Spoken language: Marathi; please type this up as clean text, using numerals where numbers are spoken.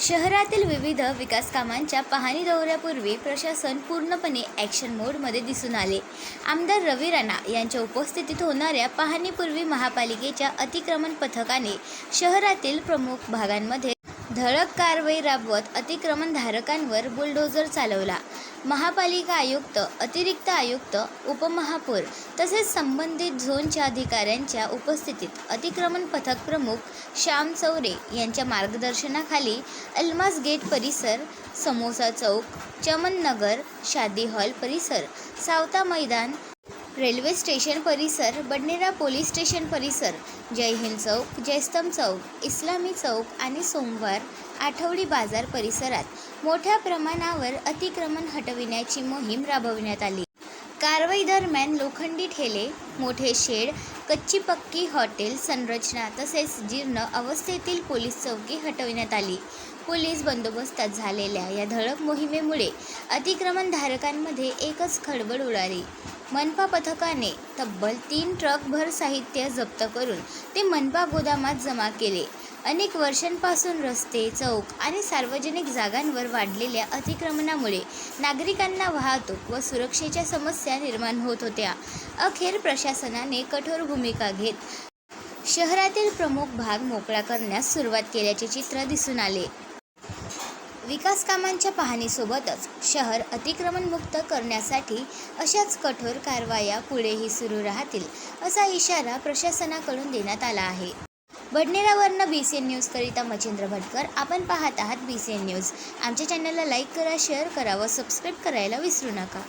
शहरातील विविध विकास कामांच्या पाहणी दौऱ्यापूर्वी प्रशासन पूर्णपणे ॲक्शन मोडमध्ये दिसून आले. आमदार रवी राणा यांच्या उपस्थितीत होणाऱ्या पाहणीपूर्वी महापालिकेच्या अतिक्रमण पथकाने शहरातील प्रमुख भागांमध्ये धडक कारवाई राबवत अतिक्रमणधारकांवर बुलडोझर चालवला. महापालिका आयुक्त, अतिरिक्त आयुक्त, उपमहापौर तसेच संबंधित झोनच्या अधिकाऱ्यांच्या उपस्थितीत अतिक्रमण पथक प्रमुख श्याम चौरे यांच्या मार्गदर्शनाखाली अल्मास गेट परिसर, समोसा चौक, चमन नगर, शादी हॉल परिसर, सावता मैदान, रेल्वे स्टेशन परिसर, बडनेरा पोलीस स्टेशन परिसर, जय हिंद चौक, जयस्तंभ चौक, इस्लामी चौक आणि सोमवार आठवडी बाजार परिसरात मोठ्या प्रमाणावर अतिक्रमण हटविण्याची मोहीम राबविण्यात आली. कारवाई दरम्यान लोखंडी ठेले, मोठे शेड, कच्ची पक्की हॉटेल संरचना तसेच जीर्ण अवस्थेतील पोलीस चौकी हटविण्यात आली. पोलीस बंदोबस्तात झालेल्या या धडक मोहिमेमुळे अतिक्रमणधारकांमध्ये एकच खळबळ उडाली. मनपा पथकाने तब्बल 3 ट्रकभर साहित्य जप्त करून ते मनपा गोदामात जमा केले. अनेक वर्षांपासून रस्ते, चौक आणि सार्वजनिक जागांवर वाढलेल्या अतिक्रमणामुळे नागरिकांना वाहतूक व सुरक्षेच्या समस्या निर्माण होत होत्या. अखेर प्रशासनाने कठोर भूमिका घेत शहरातील प्रमुख भाग मोकळा करण्यास सुरुवात केल्याचे चित्र दिसून आले. विकास कामांच्या पाहणीसोबतच शहर अतिक्रमणमुक्त करण्यासाठी अशाच कठोर कारवाया पुढेही सुरू राहतील असा इशारा प्रशासनाकडून देण्यात आला आहे. बडनेरावरनं BCN न्यूजकरिता मच्छिंद्र भटकर. आपण पाहत आहात BCN न्यूज. आमच्या चॅनलला लाईक करा, शेअर करा व सबस्क्राईब करायला विसरू नका.